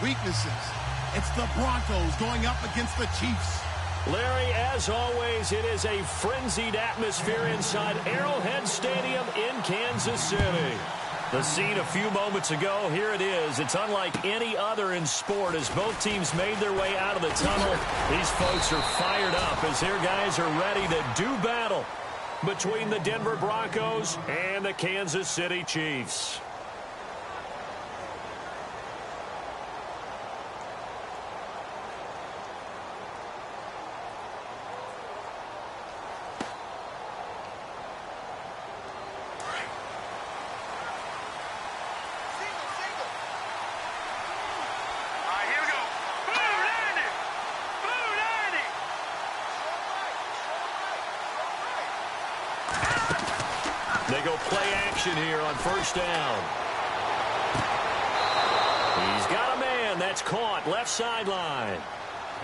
weaknesses. It's the Broncos going up against the Chiefs. Larry, as always, it is a frenzied atmosphere inside Arrowhead Stadium in Kansas City. The scene a few moments ago, here it is. It's unlike any other in sport as both teams made their way out of the tunnel. These folks are fired up as their guys are ready to do battle between the Denver Broncos and the Kansas City Chiefs. They go play action here on first down. He's got a man. That's caught. Left sideline.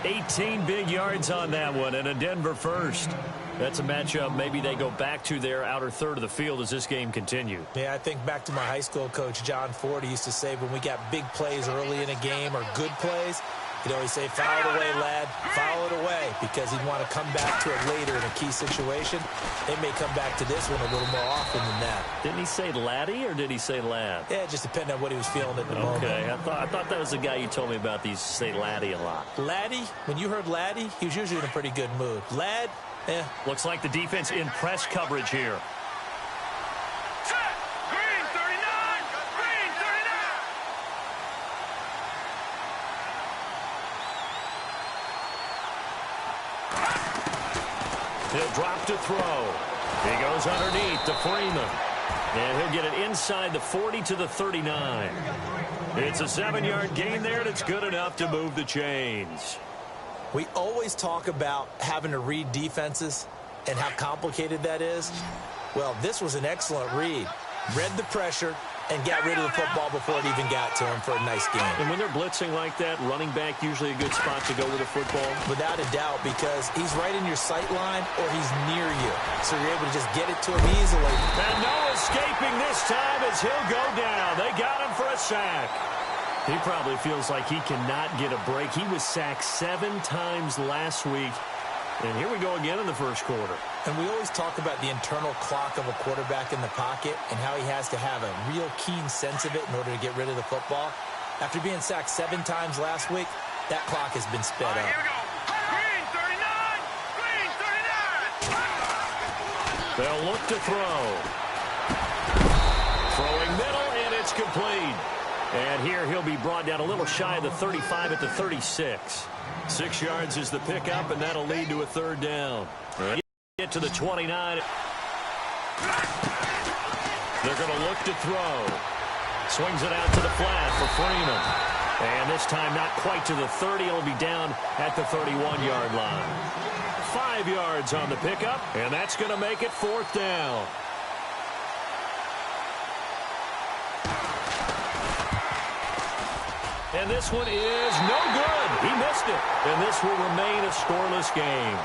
18 big yards on that one and a Denver first. That's a matchup maybe they go back to their outer third of the field as this game continues. Yeah, I think back to my high school coach, John Ford. He used to say when we got big plays early in a game or good plays, he'd always say, foul it away, lad, foul it away, because he'd want to come back to it later in a key situation. They may come back to this one a little more often than that. Didn't he say laddie or did he say lad? Yeah, it just depended on what he was feeling at the moment. Okay, I thought that was the guy you told me about. These say laddie a lot. Laddie, when you heard laddie, he was usually in a pretty good mood. Lad, Looks like the defense in press coverage here. He'll drop to throw. He goes underneath to Freeman. And he'll get it inside the 40 to the 39. It's a 7-yard gain there, and it's good enough to move the chains. We always talk about having to read defenses and how complicated that is. Well, this was an excellent read. Read the pressure and got rid of the football before it even got to him for a nice game. And when they're blitzing like that, running back usually a good spot to go with the football? Without a doubt, because he's right in your sight line or he's near you. So you're able to just get it to him easily. And no escaping this time as he'll go down. They got him for a sack. He probably feels like he cannot get a break. He was sacked 7 times last week. And here we go again in the first quarter. And we always talk about the internal clock of a quarterback in the pocket and how he has to have a real keen sense of it in order to get rid of the football. After being sacked 7 times last week, that clock has been sped up. Here we go. Green 39! Green 39! They'll look to throw. Throwing middle, and it's complete. And here he'll be brought down a little shy of the 35 at the 36. 6 yards is the pickup, and that'll lead to a third down. Get to the 29. They're going to look to throw. Swings it out to the flat for Freeman. And this time not quite to the 30. It'll be down at the 31-yard line. 5 yards on the pickup, and that's going to make it fourth down. And this one is no good. He missed it. And this will remain a scoreless game.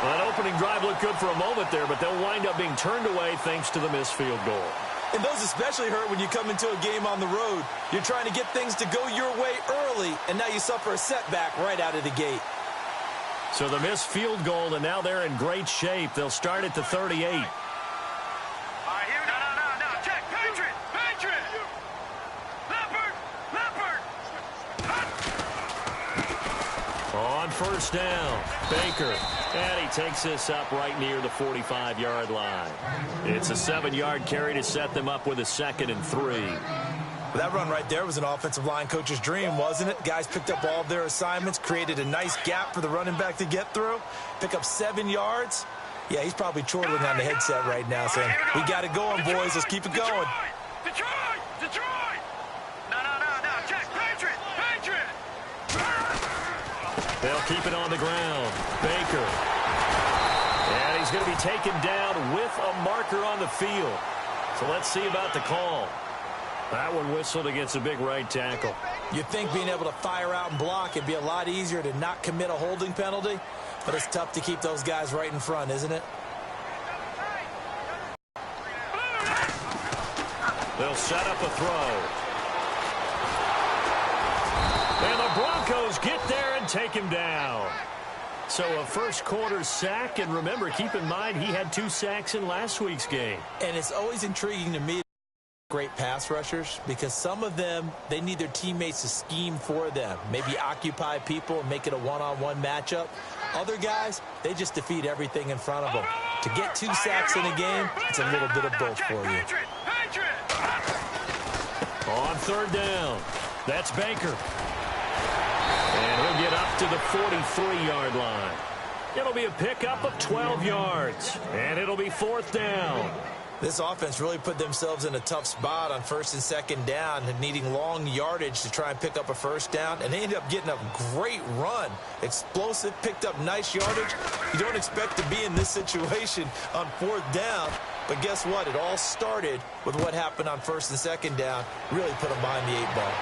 Well, that opening drive looked good for a moment there, but they'll wind up being turned away thanks to the missed field goal. And those especially hurt when you come into a game on the road. You're trying to get things to go your way early, and now you suffer a setback right out of the gate. So the missed field goal, and now they're in great shape. They'll start at the 38. On first down, Baker. And he takes this up right near the 45-yard line. It's a 7-yard carry to set them up with a 2nd and 3. Well, that run right there was an offensive line coach's dream, wasn't it? Guys picked up all of their assignments, created a nice gap for the running back to get through, pick up 7 yards. Yeah, he's probably chortling on the headset right now saying, we got it going, boys. Let's keep it going. Detroit! No, check. Patriot! They'll keep it on the ground. Baker. And he's going to be taken down with a marker on the field. So let's see about the call. That one whistled against a big right tackle. You'd think being able to fire out and block it'd be a lot easier to not commit a holding penalty, but it's tough to keep those guys right in front, isn't it? They'll set up a throw. Broncos get there and take him down. So a first quarter sack, and remember, keep in mind, he had 2 sacks in last week's game. And it's always intriguing to me, great pass rushers, because some of them, they need their teammates to scheme for them, maybe occupy people and make it a one-on-one matchup. Other guys, they just defeat everything in front of them. To get 2 sacks in a game, it's a little bit of both for you. On third down, that's Baker. And he'll get up to the 43-yard line. It'll be a pickup of 12 yards, and it'll be 4th down. This offense really put themselves in a tough spot on 1st and 2nd down and needing long yardage to try and pick up a 1st down, and they ended up getting a great run. Explosive, picked up nice yardage. You don't expect to be in this situation on 4th down, but guess what? It all started with what happened on 1st and 2nd down. Really put them behind the 8 ball.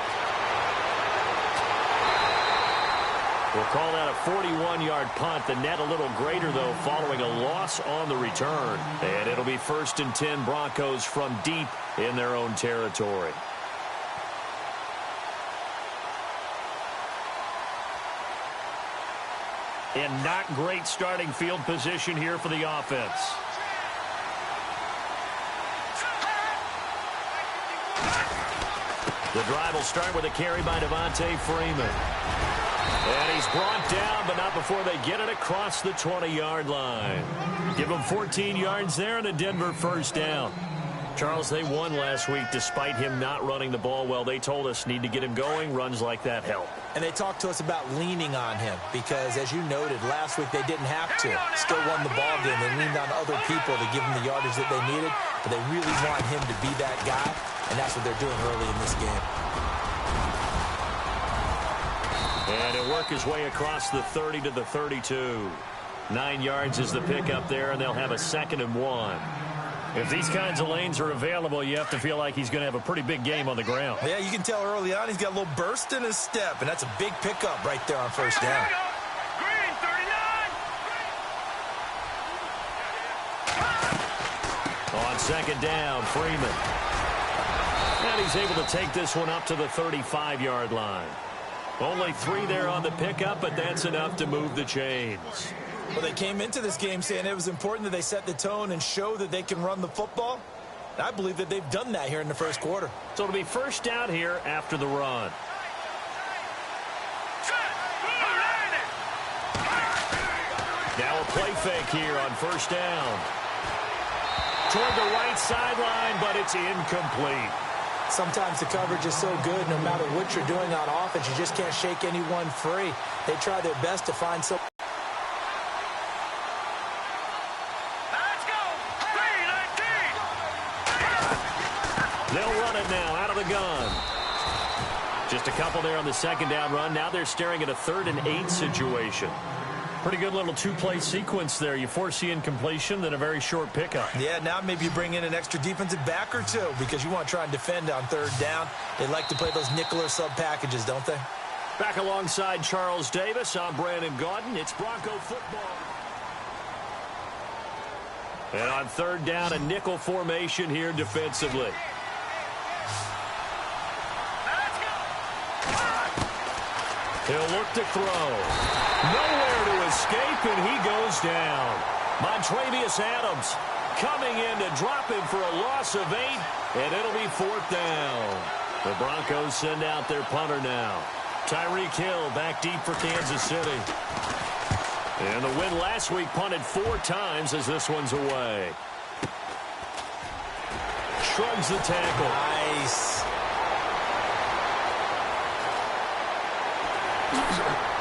We'll call that a 41-yard punt. The net a little greater, though, following a loss on the return. And it'll be 1st and 10 Broncos from deep in their own territory. And not great starting field position here for the offense. The drive will start with a carry by Devontae Freeman. And he's brought down, but not before they get it across the 20-yard line. Give him 14 yards there and a Denver 1st down. Charles, they won last week despite him not running the ball well. They told us need to get him going. Runs like that help. And they talked to us about leaning on him because, as you noted, last week they didn't have to. Still won the ball game. They leaned on other people to give them the yardage that they needed, but they really want him to be that guy, and that's what they're doing early in this game. And he'll work his way across the 30 to the 32. 9 yards is the pickup there, and they'll have a 2nd and 1. If these kinds of lanes are available, you have to feel like he's going to have a pretty big game on the ground. Yeah, you can tell early on he's got a little burst in his step, and that's a big pickup right there on 1st down. Green 39. On 2nd down, Freeman. And he's able to take this one up to the 35-yard line. Only 3 there on the pickup, but that's enough to move the chains. Well, they came into this game saying it was important that they set the tone and show that they can run the football. And I believe that they've done that here in the 1st quarter. So it'll be 1st down here after the run. Now a play fake here on 1st down. Toward the right sideline, but it's incomplete. Sometimes the coverage is so good, no matter what you're doing on offense, you just can't shake anyone free. They try their best to find some. Let's go. Green 19. They'll run it now out of the gun. Just a couple there on the 2nd down run. Now they're staring at a 3rd and 8 situation. Pretty good little 2-play sequence there. You force the incompletion, then a very short pickup. Yeah, now maybe you bring in an extra defensive back or 2 because you want to try and defend on 3rd down. They like to play those nickel or sub packages, don't they? Back alongside Charles Davis, I'm Brandon Gaudin. It's Bronco football. And on 3rd down, a nickel formation here defensively. He'll look to throw. Nowhere to escape, and he goes down. Montravius Adams coming in to drop him for a loss of 8, and it'll be 4th down. The Broncos send out their punter now. Tyreek Hill back deep for Kansas City. And the win last week punted 4 times as this one's away. Shrugs the tackle. Nice.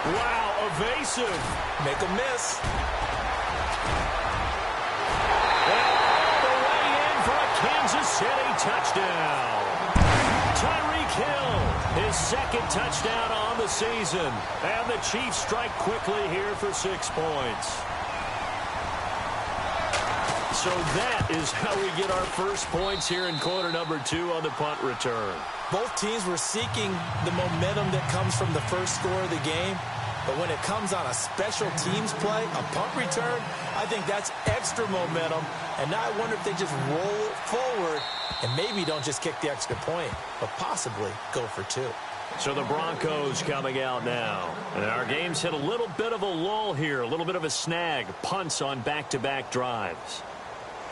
Wow, evasive. Make a miss. And all the way in for a Kansas City touchdown. Tyreek Hill, his 2nd touchdown on the season. And the Chiefs strike quickly here for 6 points. So that is how we get our first points here in quarter number 2 on the punt return. Both teams were seeking the momentum that comes from the first score of the game. But when it comes on a special teams play, a punt return, I think that's extra momentum. And now I wonder if they just roll it forward and maybe don't just kick the extra point, but possibly go for 2. So the Broncos coming out now. And our game's hit a little bit of a lull here, a little bit of a snag. Punts on back-to-back drives.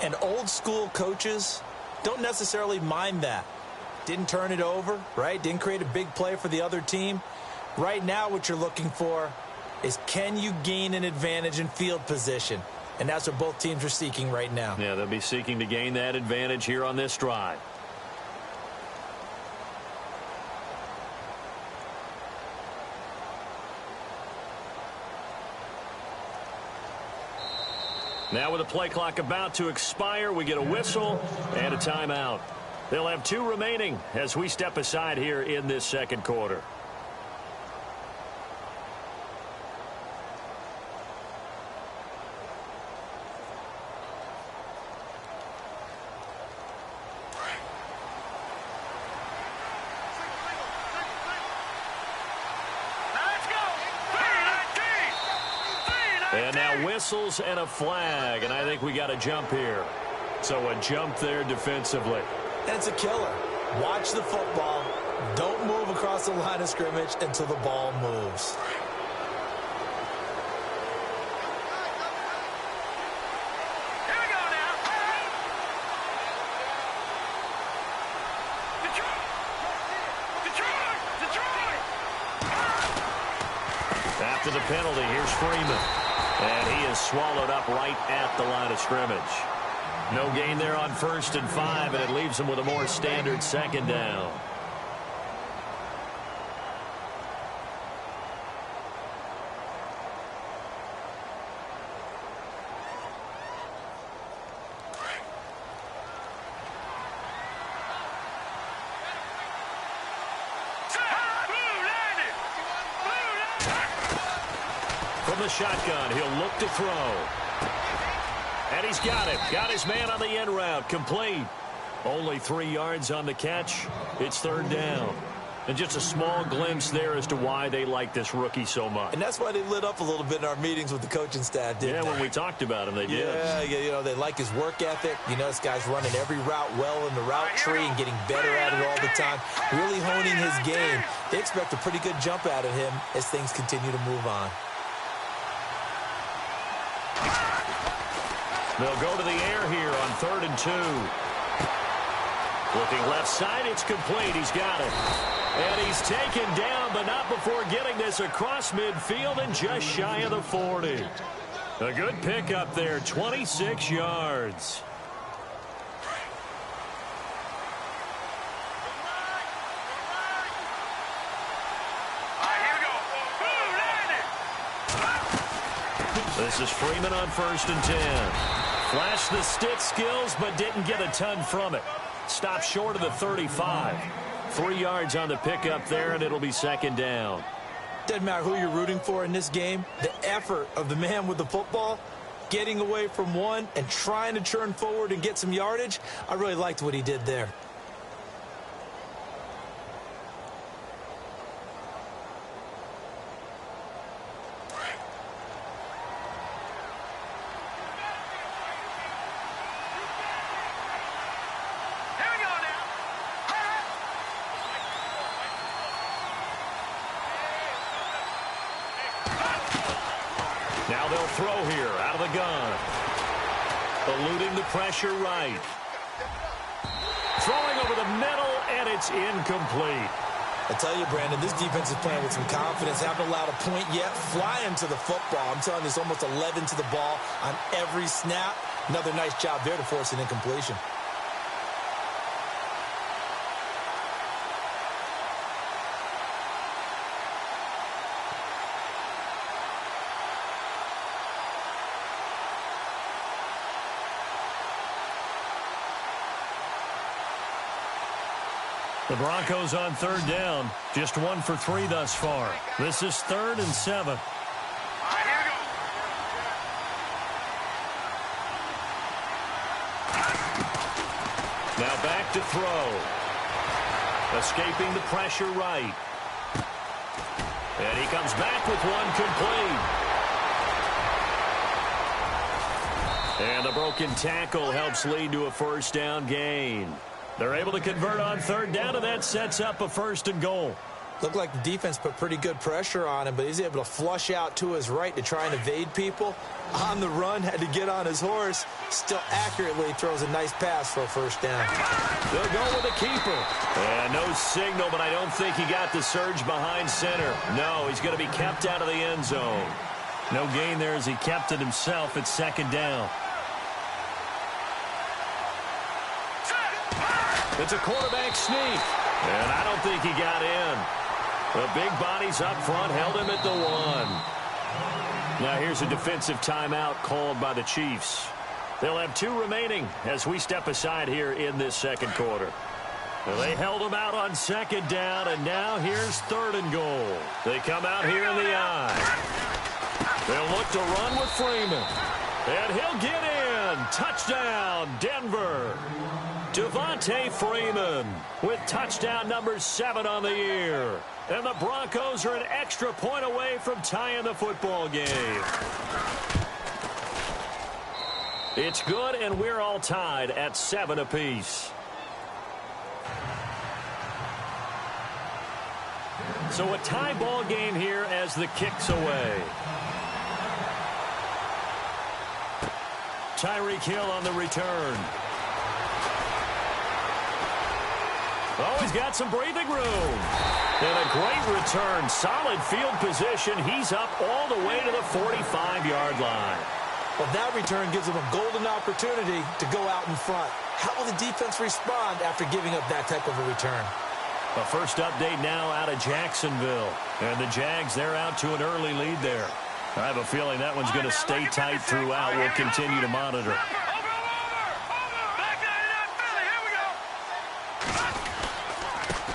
And old school coaches don't necessarily mind that. Didn't turn it over, right? Didn't create a big play for the other team. Right now what you're looking for is, can you gain an advantage in field position? And that's what both teams are seeking right now. Yeah, they'll be seeking to gain that advantage here on this drive. Now with the play clock about to expire, we get a whistle and a timeout. They'll have 2 remaining as we step aside here in this second quarter. And now whistles and a flag, and I think we got a jump here. So a jump there defensively. And it's a killer. Watch the football. Don't move across the line of scrimmage until the ball moves. Here we go now. Detroit! After the penalty, here's Freeman. And he is swallowed up right at the line of scrimmage. No gain there on 1st and 5, and it leaves him with a more standard second down. From the shotgun, he'll look to throw. And he's got it. Got his man on the end route. Complete. Only 3 yards on the catch. It's 3rd down. And just a small glimpse there as to why they like this rookie so much. And that's why they lit up a little bit in our meetings with the coaching staff, didn't they? When we talked about him, they did. Yeah, you know, they like his work ethic. You know, this guy's running every route well in the route tree and getting better at it all the time. Really honing his game. They expect a pretty good jump out of him as things continue to move on. They'll go to the air here on 3rd and 2. Looking left side, it's complete. He's got it. And he's taken down, but not before getting this across midfield and just shy of the 40. A good pickup there, 26 yards. This is Freeman on 1st and 10. Flashed the stick skills, but didn't get a ton from it. Stopped short of the 35. 3 yards on the pickup there, and it'll be 2nd down. Doesn't matter who you're rooting for in this game. The effort of the man with the football, getting away from one and trying to churn forward and get some yardage, I really liked what he did there. Now they'll throw here out of the gun. Eluding the pressure right. Throwing over the middle, and it's incomplete. I tell you, Brandon, this defense is playing with some confidence. Haven't allowed a point yet. Flying to the football. I'm telling you, it's almost 11 to the ball on every snap. Another nice job there to force an incompletion. The Broncos on 3rd down. Just 1 for 3 thus far. This is 3rd and 7. Now back to throw. Escaping the pressure right. And he comes back with one complete. And the broken tackle helps lead to a 1st down gain. They're able to convert on 3rd down, and that sets up a 1st and goal. Looked like the defense put pretty good pressure on him, but he's able to flush out to his right to try and evade people. On the run, had to get on his horse. Still accurately throws a nice pass for a first down. They'll go with the keeper. And no signal, but I don't think he got the surge behind center. No, he's going to be kept out of the end zone. No gain there as he kept it himself at second down. It's a quarterback sneak. And I don't think he got in. The big bodies up front held him at the 1. Now here's a defensive timeout called by the Chiefs. They'll have 2 remaining as we step aside here in this second quarter. Well, they held him out on second down, and now here's 3rd and goal. They come out here in the I. They'll look to run with Freeman. And he'll get in. Touchdown, Denver. Devontae Freeman with touchdown number 7 on the year. And the Broncos are an extra point away from tying the football game. It's good, and we're all tied at 7 apiece. So a tie ball game here as the kick's away. Tyreek Hill on the return. Oh, he's got some breathing room. And a great return. Solid field position. He's up all the way to the 45-yard line. Well, that return gives them a golden opportunity to go out in front. How will the defense respond after giving up that type of a return? A first update now out of Jacksonville. And the Jags, they're out to an early lead there. I have a feeling that one's going to stay tight throughout. We'll continue to monitor.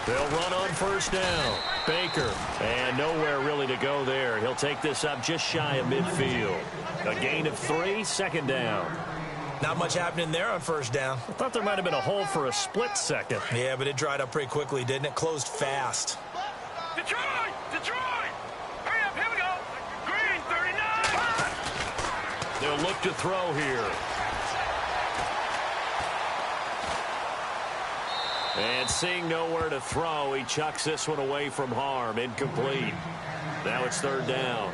They'll run on first down. Baker, and nowhere really to go there. He'll take this up just shy of midfield. A gain of 3, second down. Not much happening there on first down. I thought there might have been a hole for a split second. Yeah, but it dried up pretty quickly, didn't it? Closed fast. Detroit! Detroit! Hurry up, here we go. Green, 39. They'll look to throw here. And seeing nowhere to throw, he chucks this one away from harm. Incomplete. Now it's 3rd down.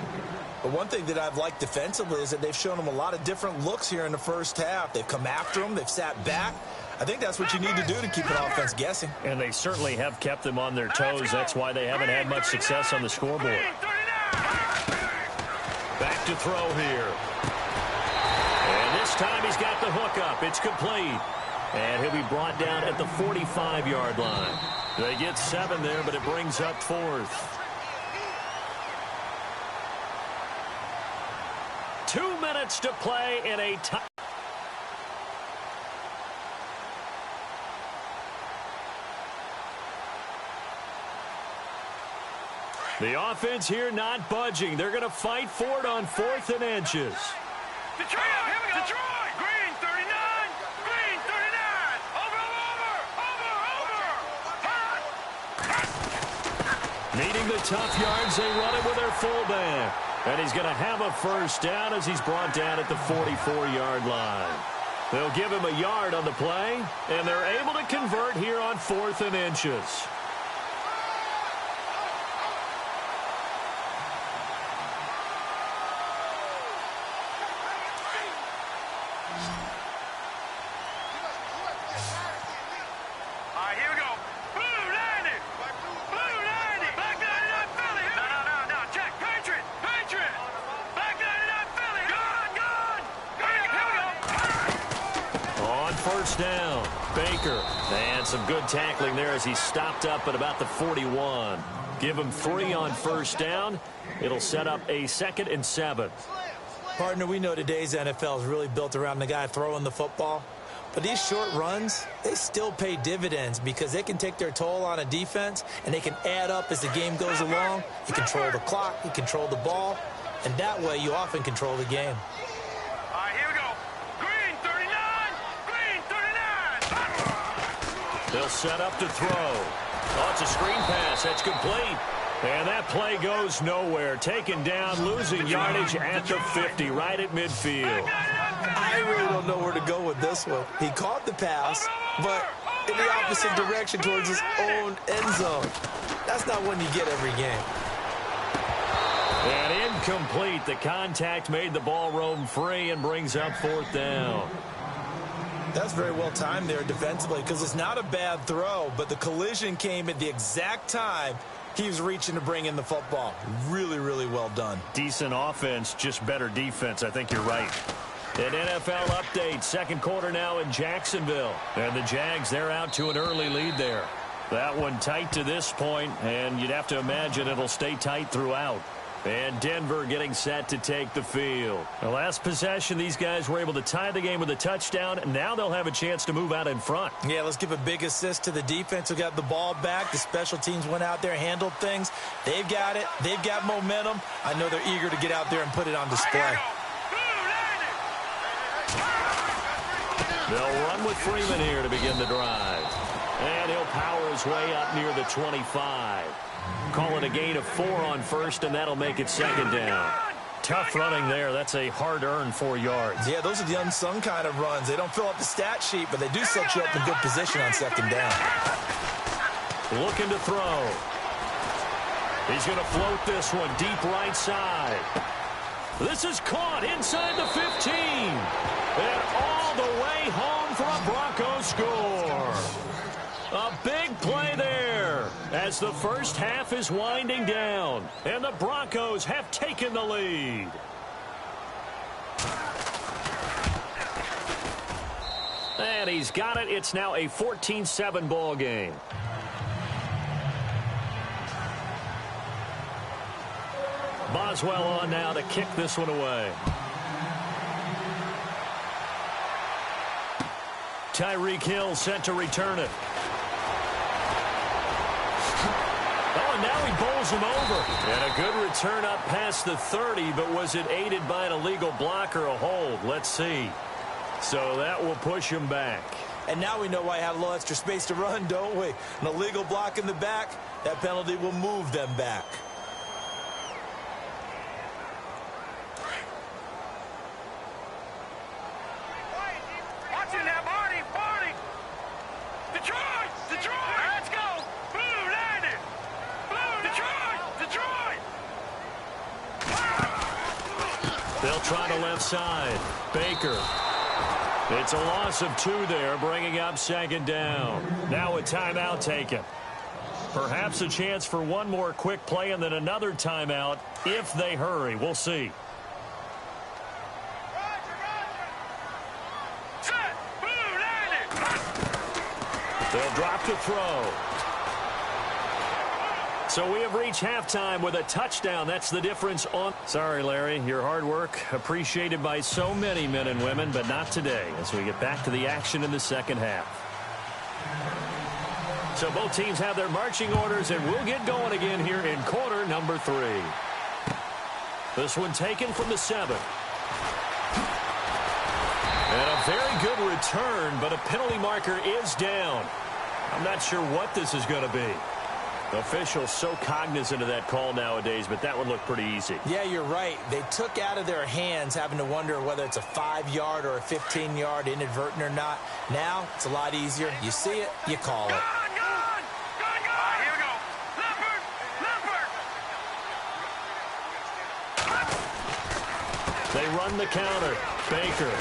But one thing that I've liked defensively is that they've shown him a lot of different looks here in the first half. They've come after him. They've sat back. I think that's what you need to do to keep an offense guessing. And they certainly have kept them on their toes. That's why they haven't had much success on the scoreboard. Back to throw here. And this time he's got the hook up. It's complete. And he'll be brought down at the 45-yard line. They get 7 there, but it brings up 4th. 2 minutes to play in a tie. The offense here not budging. They're going to fight for it on 4th and inches. Detroit, here we go. Detroit! Green, 39. Green, 39. Over. Needing the tough yards, they run it with their fullback. And he's going to have a first down as he's brought down at the 44-yard line. They'll give him a yard on the play, and they're able to convert here on 4th and inches. Down. Baker. And some good tackling there as he stopped up at about the 41. Give him 3 on first down. It'll set up a 2nd and 7. Partner, we know today's NFL is really built around the guy throwing the football. But these short runs, they still pay dividends because they can take their toll on a defense and they can add up as the game goes along. You control the clock, you control the ball, and that way you often control the game. They'll set up to throw. Oh, it's a screen pass. That's complete. And that play goes nowhere. Taken down, losing yardage at the 50, right at midfield. I really don't know where to go with this one. He caught the pass, but in the opposite direction towards his own end zone. That's not one you get every game. And incomplete. The contact made the ball roam free and brings up 4th down. That's very well timed there defensively because it's not a bad throw, but the collision came at the exact time he was reaching to bring in the football. Really, really well done. Decent offense, just better defense. I think you're right. An NFL update. Second quarter now in Jacksonville. And the Jags, they're out to an early lead there. That one tight to this point, and you'd have to imagine it'll stay tight throughout. And Denver getting set to take the field. The last possession, these guys were able to tie the game with a touchdown. Now they'll have a chance to move out in front. Yeah, let's give a big assist to the defense who got the ball back. The special teams went out there, handled things. They've got it. They've got momentum. I know they're eager to get out there and put it on display. They'll run with Freeman here to begin the drive. And he'll power his way up near the 25. Call it a gain of 4 on first, and that'll make it 2nd down. Tough running there. That's a hard-earned 4 yards. Yeah, those are the unsung kind of runs. They don't fill up the stat sheet, but they do set you up in good position on 2nd down. Looking to throw. He's going to float this one deep right side. This is caught inside the 15. And all the way home for a Broncos score. A big play there as the first half is winding down. And the Broncos have taken the lead. And he's got it. It's now a 14-7 ball game. Boswell on now to kick this one away. Tyreek Hill set to return it. Oh, and now he bowls him over. And a good return up past the 30, but was it aided by an illegal block or a hold? Let's see. So that will push him back. And now we know why I had a little extra space to run, don't we? An illegal block in the back, that penalty will move them back. Watching that, Barney, Barney. Detroit, Detroit. Let's go. Blue, landed. Blue, Detroit, Detroit. They'll try to left side. Baker. It's a loss of 2 there, bringing up 2nd down. Now a timeout taken. Perhaps a chance for one more quick play and then another timeout if they hurry. We'll see. They'll drop to throw. So we have reached halftime with a touchdown. That's the difference on... Sorry, Larry, your hard work appreciated by so many men and women, but not today as we get back to the action in the second half. So both teams have their marching orders, and we'll get going again here in quarter number 3. This one taken from the 7. And a very good return, but a penalty marker is down. I'm not sure what this is going to be. Officials so cognizant of that call nowadays, but that would look pretty easy. Yeah, you're right. They took out of their hands having to wonder whether it's a 5-yard or a 15-yard inadvertent or not. Now, it's a lot easier. You see it, you call it. Gone. Here we go. Leopard. They run the counter. Baker.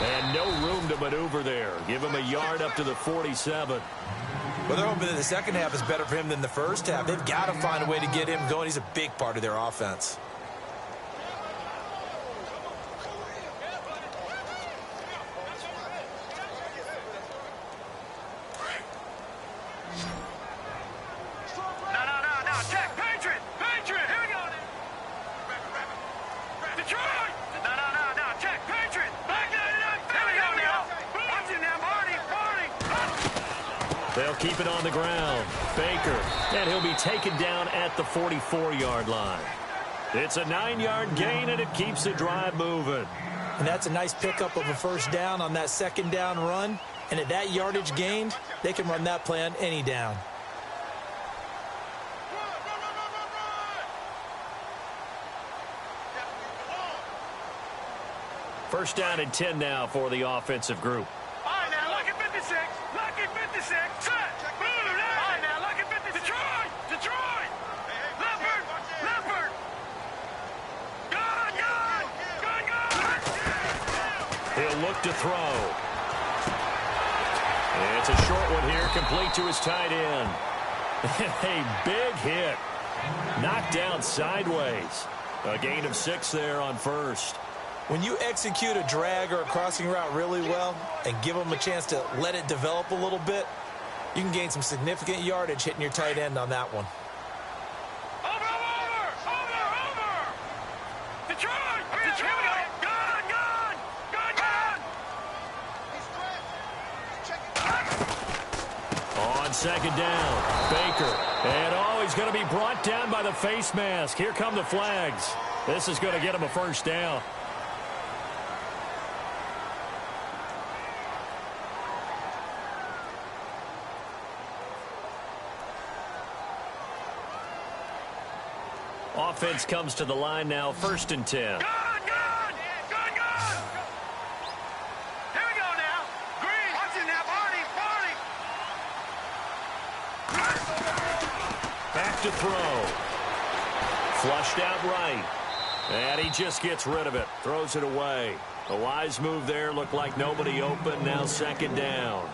And no room to maneuver there. Give him a yard up to the 47. Well, they're hoping that the second half is better for him than the first half. They've got to find a way to get him going. He's a big part of their offense. No. Check. Patriot. Here we go. Detroit. No. Check. Patriot. Back there we go now. Watching now, Barney. They'll keep it on the ground. Baker. And he'll be taken down at the 44-yard line. It's a 9-yard gain, and it keeps the drive moving. And that's a nice pickup of a first down on that second down run. And at that yardage gained, they can run that play on any down. First down and 10 now for the offensive group. All right, now, lucky 56. Lucky 56. Set. All right, now, lucky 56. Detroit. He'll look to throw. It's a short one here, complete to his tight end. A big hit. Knocked down sideways. A gain of 6 there on first. When you execute a drag or a crossing route really well and give them a chance to let it develop a little bit, you can gain some significant yardage hitting your tight end on that one. Over! Detroit! On second down, Baker. And he's going to be brought down by the face mask. Here come the flags. This is going to get him a first down. Offense comes to the line now, 1st and 10. Good! Here we go now. Green. Watch it now, Barney. Back to throw. Flushed out right. And he just gets rid of it. Throws it away. A wise move there. Looked like nobody open. Now 2nd down.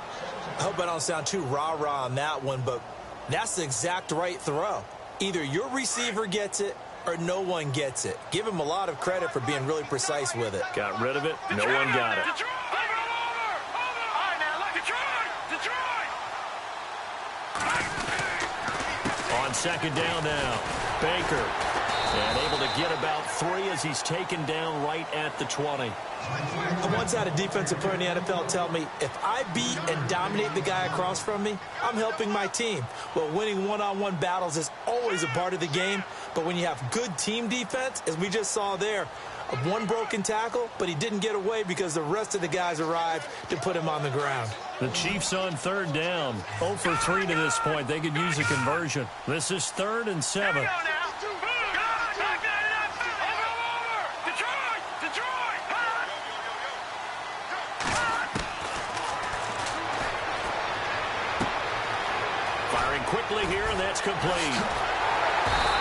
I hope I don't sound too rah-rah on that one, but that's the exact right throw. Either your receiver gets it or no one gets it. Give him a lot of credit for being really precise with it. Got rid of it. No one got it. Detroit! All right, now, look, Detroit! On 2nd down now, Baker. And able to get about 3 as he's taken down right at the 20. I once had a defensive player in the NFL tell me, if I beat and dominate the guy across from me, I'm helping my team. Well, winning one-on-one battles is always a part of the game, but when you have good team defense, as we just saw there, one broken tackle, but he didn't get away because the rest of the guys arrived to put him on the ground. The Chiefs on 3rd down. 0 for 3 to this point. They could use a conversion. This is 3rd and 7. Firing quickly here, and that's complete.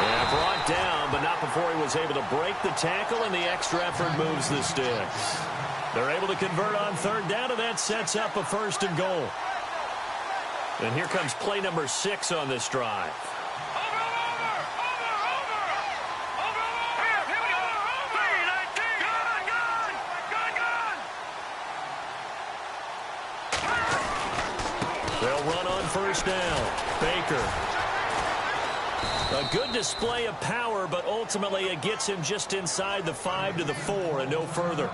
And brought down, but not before he was able to break the tackle, and the extra effort moves the sticks. They're able to convert on 3rd down, and that sets up a 1st and goal. And here comes play number 6 on this drive. They'll run on 1st down. Baker. A good display of power, but ultimately it gets him just inside the 5 to the 4 and no further.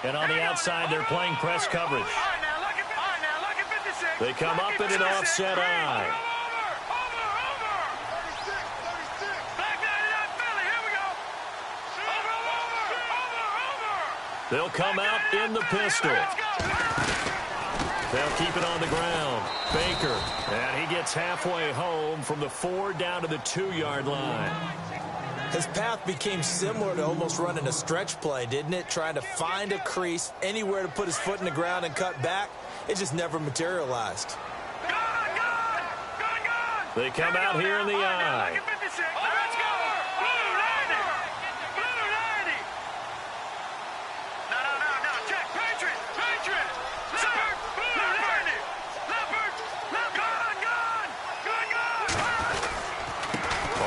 And on the outside, they're playing press coverage. They come up in an offset eye. They'll come out in the pistol. They'll keep it on the ground. Baker, and he gets halfway home from the 4 down to the 2-yard line. His path became similar to almost running a stretch play, didn't it? Trying to find a crease, anywhere to put his foot in the ground and cut back. It just never materialized. They come out here in the eye.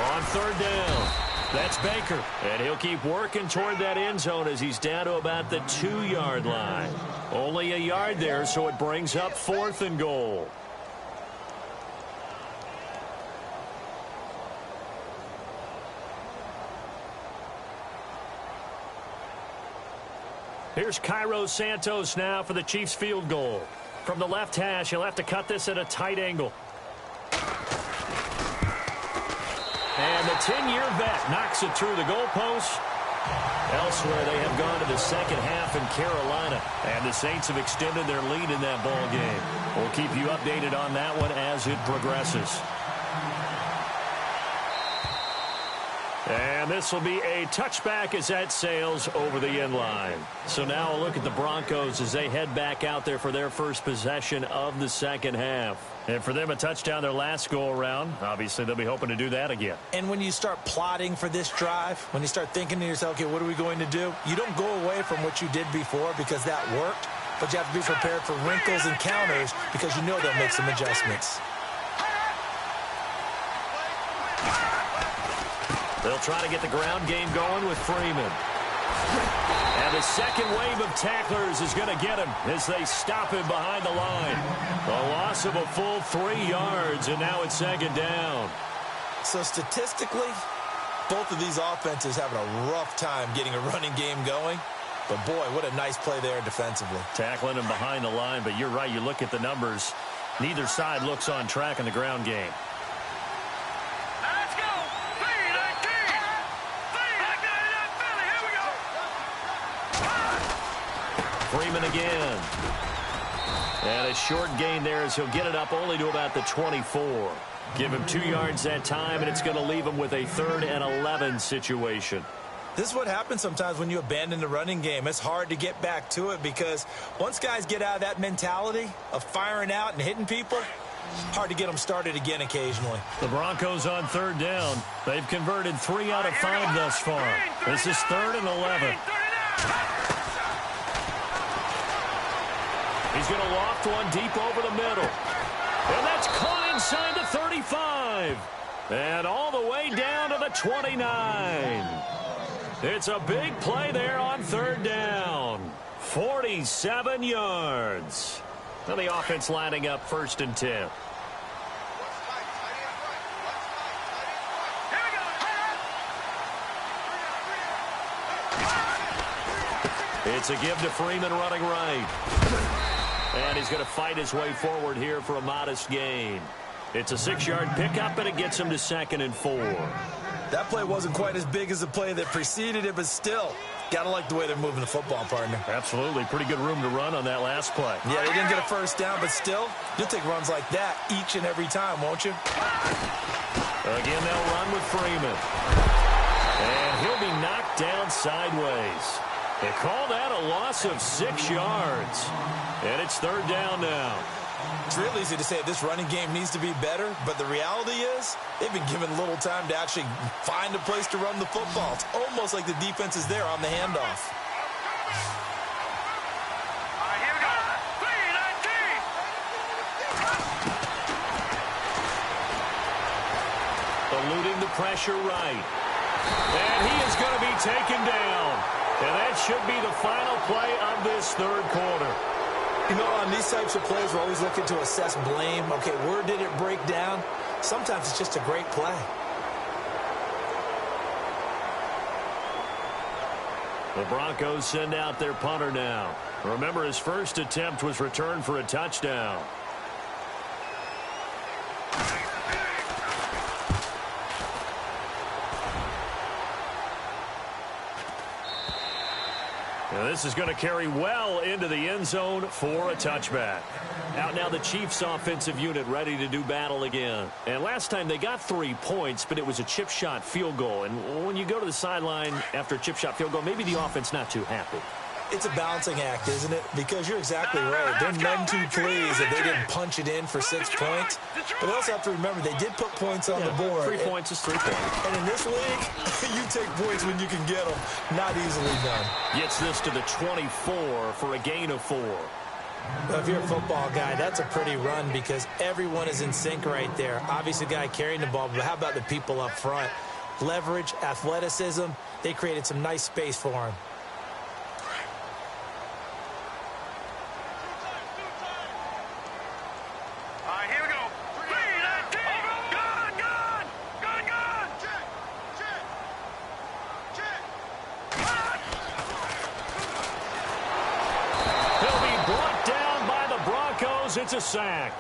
On 3rd down, that's Baker. And he'll keep working toward that end zone as he's down to about the 2-yard line. Only a yard there, so it brings up 4th and goal. Here's Cairo Santos now for the Chiefs field goal. From the left hash, he'll have to cut this at a tight angle. And the 10-year vet knocks it through the goalpost. Elsewhere, they have gone to the second half in Carolina, and the Saints have extended their lead in that ball game. We'll keep you updated on that one as it progresses. And this will be a touchback as that sails over the end line. So now a look at the Broncos as they head back out there for their first possession of the second half. And for them, a touchdown their last go-around. Obviously, they'll be hoping to do that again. And when you start plotting for this drive, when you start thinking to yourself, okay, what are we going to do? You don't go away from what you did before because that worked, but you have to be prepared for wrinkles and counters because you know they'll make some adjustments. They'll try to get the ground game going with Freeman. And the second wave of tacklers is going to get him as they stop him behind the line. A loss of a full 3 yards, and now it's second down. So statistically, both of these offenses having a rough time getting a running game going. But, boy, what a nice play there defensively. Tackling him behind the line, but you're right. You look at the numbers. Neither side looks on track in the ground game. Freeman again. And a short gain there as he'll get it up only to about the 24. Give him 2 yards that time, and it's going to leave him with a 3rd and 11 situation. This is what happens sometimes when you abandon the running game. It's hard to get back to it because once guys get out of that mentality of firing out and hitting people, hard to get them started again occasionally. The Broncos on 3rd down. They've converted 3 out of 5 thus far. This is 3rd and 11. He's going to loft one deep over the middle. And that's caught inside the 35. And all the way down to the 29. It's a big play there on 3rd down. 47 yards. Now the offense lining up 1st and 10. It's a give to Freeman running right. And he's going to fight his way forward here for a modest gain. It's a 6-yard pickup, and it gets him to 2nd and 4. That play wasn't quite as big as the play that preceded it, but still, got to like the way they're moving the football, partner. Absolutely. Pretty good room to run on that last play. Yeah, they didn't get a 1st down, but still, you'll take runs like that each and every time, won't you? Again, they'll run with Freeman. And he'll be knocked down sideways. They call that a loss of 6 yards. And it's 3rd down now. It's real easy to say this running game needs to be better, but the reality is they've been given little time to actually find a place to run the football. It's almost like the defense is there on the handoff. Here we go. 3-19. Eluding the pressure right. And he is going to be taken down. And that should be the final play of this 3rd quarter. You know, on these types of plays, we're always looking to assess blame. Okay, where did it break down? Sometimes it's just a great play. The Broncos send out their punter now. Remember, his first attempt was returned for a touchdown. Now this is going to carry well into the end zone for a touchback. Out now the Chiefs offensive unit ready to do battle again. And last time they got 3 points, but it was a chip shot field goal. And when you go to the sideline after a chip shot field goal, maybe the offense not too happy. It's a balancing act, isn't it? Because you're exactly right. They're none too pleased that they didn't punch it in for 6 points. But they also have to remember they did put points on the board. 3 points is 3 points. And in this league, you take points when you can get them. Not easily done. Gets this to the 24 for a gain of 4. Well, if you're a football guy, that's a pretty run because everyone is in sync right there. Obviously, the guy carrying the ball, but how about the people up front? Leverage, athleticism, they created some nice space for him. Here we go. 3-19. Gone. He'll be brought down by the Broncos. It's a sack.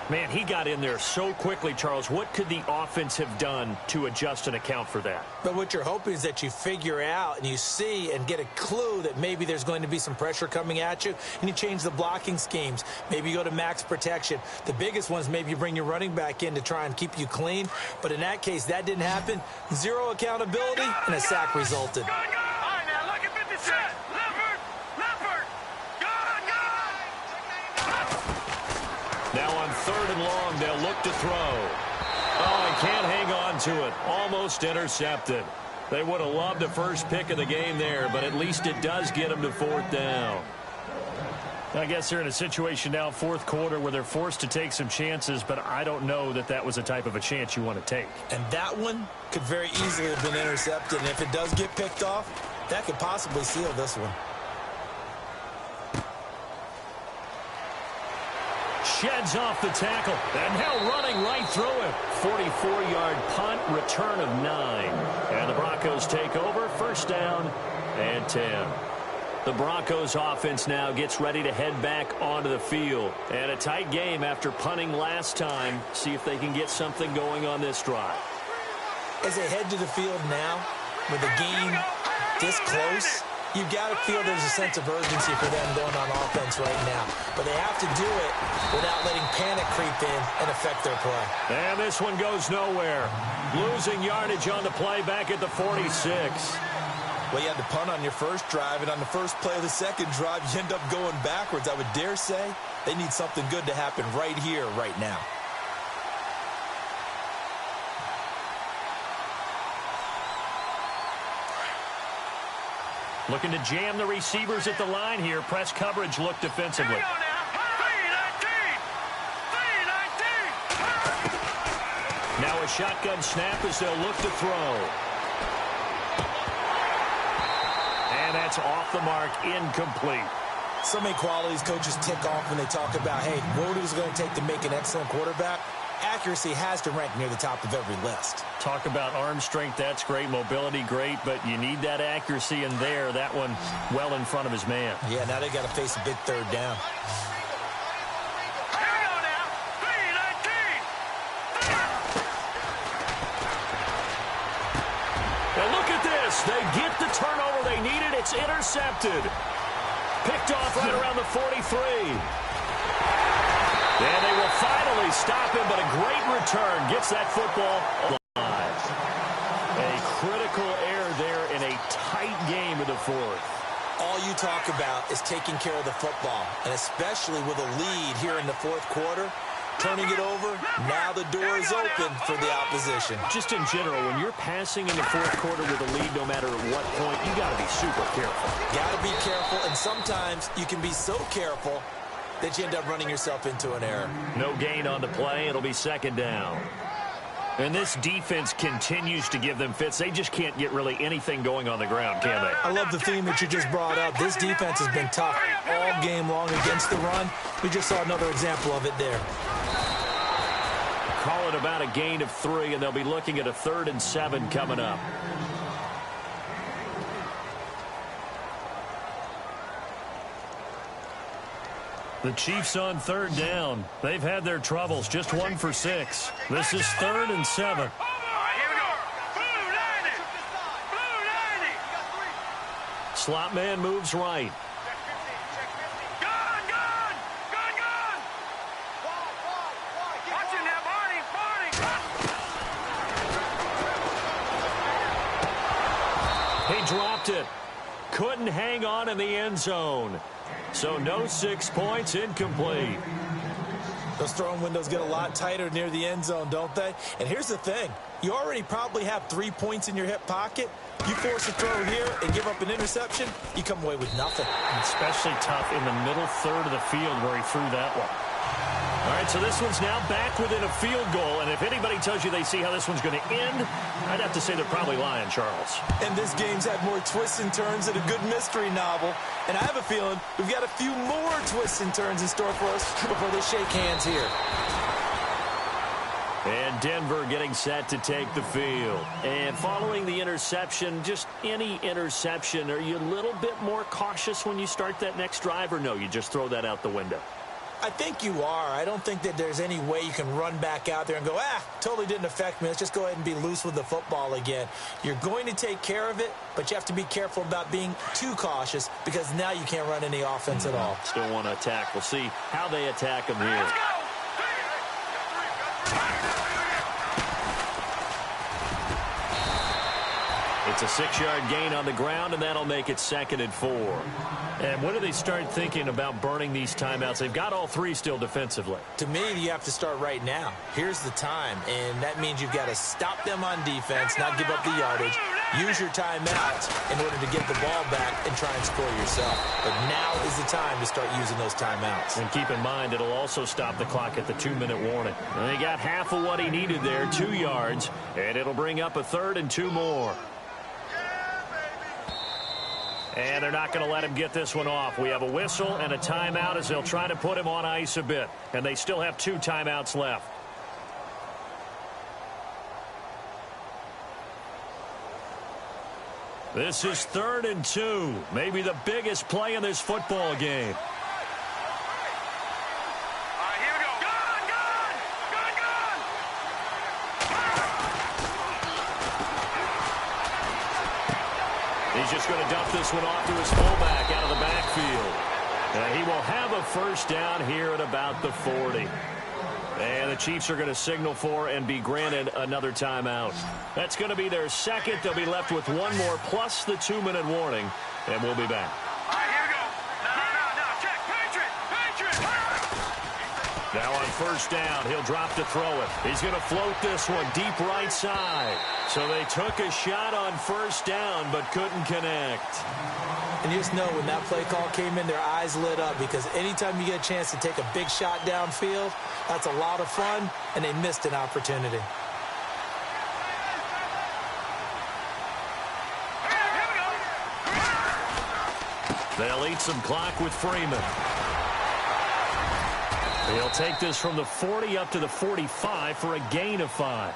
Man, he got in there so quickly, Charles. What could the offense have done to adjust and account for that? But what you're hoping is that you figure out and you see and get a clue that maybe there's going to be some pressure coming at you, and you change the blocking schemes. Maybe you go to max protection. The biggest one is maybe you bring your running back in to try and keep you clean. But in that case, that didn't happen. Zero accountability, and a sack resulted. All right, now look at 56. Leopard. Now on 3rd and long, they'll look to throw. Oh, he can't hang on to it. Almost intercepted. They would have loved the first pick of the game there, but at least it does get them to 4th down. I guess they're in a situation now, 4th quarter, where they're forced to take some chances, but I don't know that that was the type of a chance you want to take. And that one could very easily have been intercepted, and if it does get picked off, that could possibly seal this one. Sheds off the tackle, and now running right through it. 44-yard punt, return of 9. And the Broncos take over, 1st down and 10. The Broncos offense now gets ready to head back onto the field. And a tight game after punting last time. See if they can get something going on this drive. As they head to the field now, with the game this close, you've got to feel there's a sense of urgency for them going on offense right now. But they have to do it without letting panic creep in and affect their play. And this one goes nowhere. Losing yardage on the play back at the 46. Well, you had to punt on your first drive, and on the first play of the second drive, you end up going backwards. I would dare say they need something good to happen right here, right now. Looking to jam the receivers at the line here. Press coverage look defensively. Now a shotgun snap as they'll look to throw. And that's off the mark, incomplete. So many qualities coaches tick off when they talk about, hey, what is it going to take to make an excellent quarterback? Accuracy has to rank near the top of every list. Talk about arm strength, that's great. Mobility, great, but you need that accuracy in there. That one well in front of his man. Yeah, now they got to face a big 3rd down. And look at this. They get the turnover they needed. It's intercepted. Picked off right around the 43. And they will finally stop him, but a great return gets that football alive. A critical error there in a tight game in the 4th. All you talk about is taking care of the football, and especially with a lead here in the 4th quarter, turning it over, now the door is open for the opposition. Just in general, when you're passing in the 4th quarter with a lead, no matter at what point, you got to be super careful. Got to be careful, and sometimes you can be so careful that you end up running yourself into an error. No gain on the play. It'll be 2nd down. And this defense continues to give them fits. They just can't get really anything going on the ground, can they? I love the theme that you just brought up. This defense has been tough all game long against the run. We just saw another example of it there. Call it about a gain of 3, and they'll be looking at a 3rd and 7 coming up. The Chiefs on 3rd down. They've had their troubles, just 1 for 6. This is 3rd and 7. All right, here we go. Blue 90. Blue 90. Slot man moves right. Gun. Watch him now, Barney. He dropped it. Couldn't hang on in the end zone. So no 6 points, incomplete. Those throwing windows get a lot tighter near the end zone, don't they? And here's the thing. You already probably have 3 points in your hip pocket. You force a throw here and give up an interception, you come away with nothing. Especially tough in the middle 3rd of the field where he threw that one. All right, so this one's now back within a field goal. And if anybody tells you they see how this one's going to end, I'd have to say they're probably lying, Charles. And this game's had more twists and turns than a good mystery novel. And I have a feeling we've got a few more twists and turns in store for us before they shake hands here. And Denver getting set to take the field. And following the interception, just any interception, are you a little bit more cautious when you start that next drive, or no, you just throw that out the window? I think you are. I don't think that there's any way you can run back out there and go, totally didn't affect me. Let's just go ahead and be loose with the football again. You're going to take care of it, but you have to be careful about being too cautious because now you can't run any offense at all. Still want to attack. We'll see how they attack him here. It's a 6-yard gain on the ground, and that'll make it 2nd and 4. And when do they start thinking about burning these timeouts? They've got all 3 still defensively. To me, you have to start right now. Here's the time, and that means you've got to stop them on defense, not give up the yardage, use your timeouts in order to get the ball back and try and score yourself. But now is the time to start using those timeouts. And keep in mind, it'll also stop the clock at the 2-minute warning. And they got half of what he needed there, 2 yards, and it'll bring up a 3rd and 2 more. And they're not going to let him get this one off. We have a whistle and a timeout as they'll try to put him on ice a bit. And they still have 2 timeouts left. This is 3rd and 2. Maybe the biggest play in this football game. He's just going to dump this one off to his fullback out of the backfield. He will have a first down here at about the 40. And the Chiefs are going to signal for and be granted another timeout. That's going to be their 2nd. They'll be left with 1 more plus the 2-minute warning. And we'll be back. Now on first down, he'll drop to throw it. He's going to float this one deep right side. So they took a shot on first down but couldn't connect. And you just know when that play call came in, their eyes lit up because anytime you get a chance to take a big shot downfield, that's a lot of fun, and they missed an opportunity. They'll eat some clock with Freeman. He'll take this from the 40 up to the 45 for a gain of 5.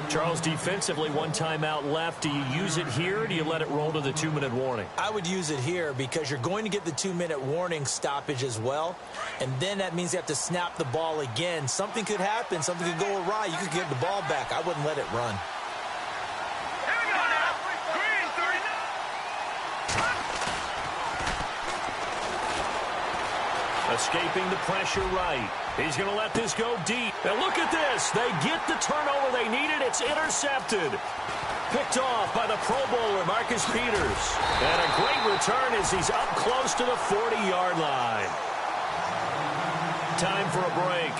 Charles, defensively, 1 timeout left. Do you use it here, or do you let it roll to the 2-minute warning? I would use it here because you're going to get the 2-minute warning stoppage as well, and then that means you have to snap the ball again. Something could happen. Something could go awry. You could get the ball back. I wouldn't let it run. Escaping the pressure right. He's going to let this go deep. Now look at this. They get the turnover they needed. It's intercepted. Picked off by the Pro Bowler, Marcus Peters. And a great return as he's up close to the 40-yard line. Time for a break.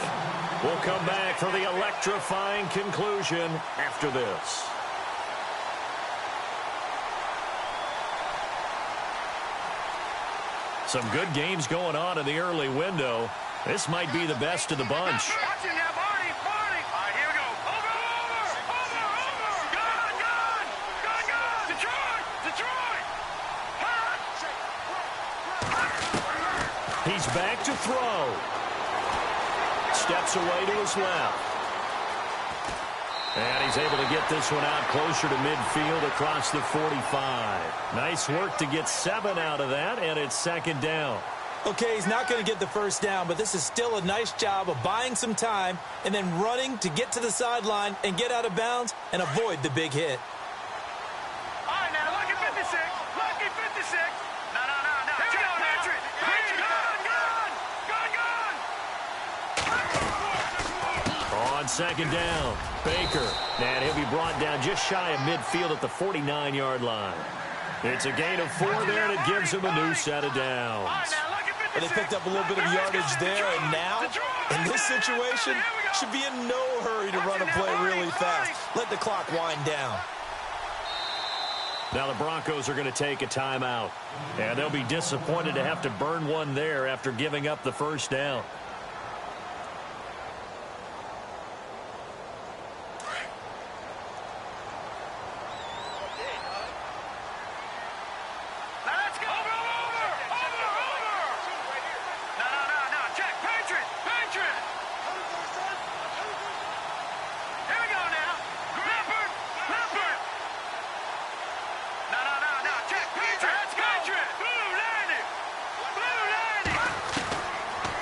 We'll come back for the electrifying conclusion after this. Some good games going on in the early window. This might be the best of the bunch. He's back to throw. Steps away to his left. And he's able to get this one out closer to midfield across the 45. Nice work to get 7 out of that, and it's 2nd down. Okay, he's not going to get the first down, but this is still a nice job of buying some time and then running to get to the sideline and get out of bounds and avoid the big hit. All right, now, lucky 56. Lucky 56. No. Here we go, Patrick. Gun. On 2nd down, Baker. And he'll be brought down just shy of midfield at the 49-yard line. It's a gain of 4 there, and it gives him a new set of downs. And they picked up a little bit of yardage there, and now, in this situation, should be in no hurry to run a play really fast. Let the clock wind down. Now the Broncos are going to take a timeout. And they'll be disappointed to have to burn one there after giving up the first down.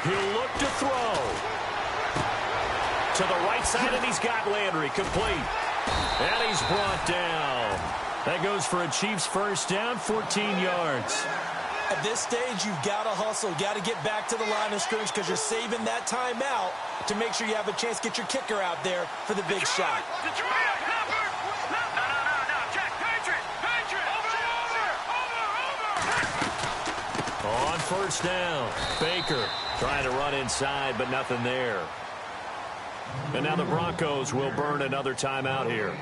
He'll look to throw. To the right side, and he's got Landry complete. And he's brought down. That goes for a Chiefs first down, 14 yards. At this stage, you've got to hustle. You've got to get back to the line of scrimmage because you're saving that timeout to make sure you have a chance to get your kicker out there for the big shot. On first down, Baker trying to run inside, but nothing there. And now the Broncos will burn another timeout here.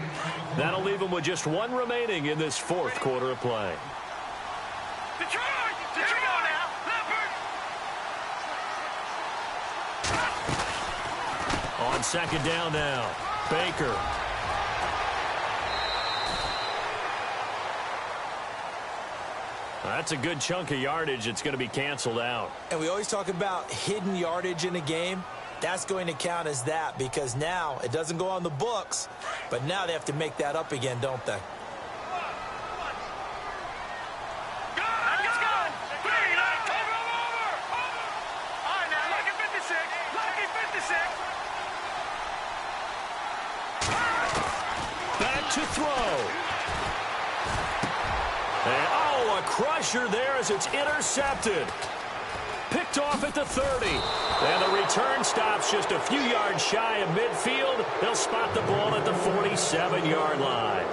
That'll leave them with just one remaining in this fourth quarter of play. On second down now, Baker. That's a good chunk of yardage. It's going to be canceled out. And we always talk about hidden yardage in a game. That's going to count as that because now it doesn't go on the books, but now they have to make that up again, don't they? Back to throw. And, oh, a crusher there as it's intercepted. Picked off at the 30. And the return stops just a few yards shy of midfield. They'll spot the ball at the 47-yard line.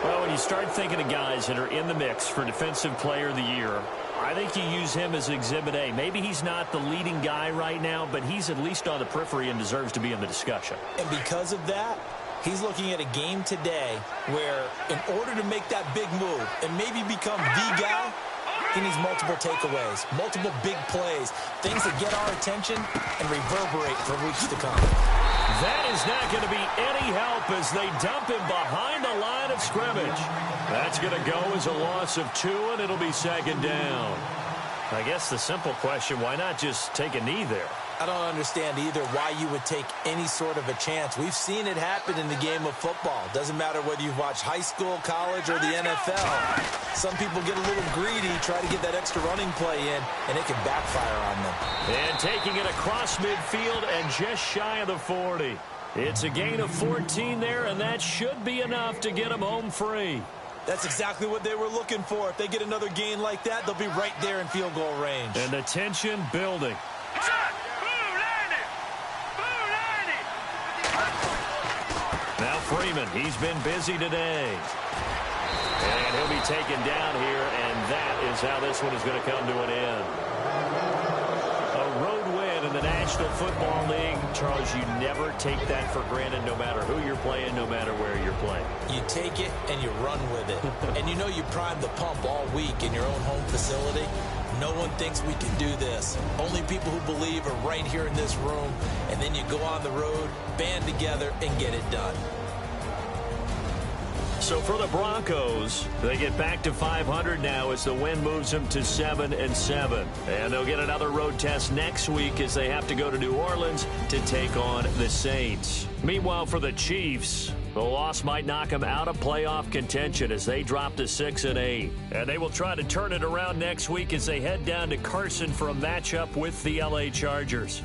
Well, when you start thinking of guys that are in the mix for Defensive Player of the Year, I think you use him as Exhibit A. Maybe he's not the leading guy right now, but he's at least on the periphery and deserves to be in the discussion. And because of that, he's looking at a game today where in order to make that big move and maybe become the guy, he needs multiple takeaways, multiple big plays, things that get our attention and reverberate for weeks to come. That is not going to be any help as they dump him behind the line of scrimmage. That's going to go as a loss of 2, and it'll be second down. I guess the simple question, why not just take a knee there? I don't understand either why you would take any sort of a chance. We've seen it happen in the game of football. Doesn't matter whether you've watched high school, college, or the NFL. Some people get a little greedy, try to get that extra running play in, and it can backfire on them. And taking it across midfield and just shy of the 40. It's a gain of 14 there, and that should be enough to get them home free. That's exactly what they were looking for. If they get another gain like that, they'll be right there in field goal range. And the tension building. Now Freeman, he's been busy today. And he'll be taken down here, and that is how this one is going to come to an end. A road win in the National Football League. Charles, you never take that for granted no matter who you're playing, no matter where you're playing. You take it and you run with it. And you know you primed the pump all week in your own home facility. No one thinks we can do this. Only people who believe are right here in this room. And then you go on the road, band together, and get it done. So for the Broncos, they get back to 500 now as the win moves them to 7-7. And they'll get another road test next week as they have to go to New Orleans to take on the Saints. Meanwhile, for the Chiefs, the loss might knock them out of playoff contention as they drop to 6-8. And they will try to turn it around next week as they head down to Carson for a matchup with the LA Chargers.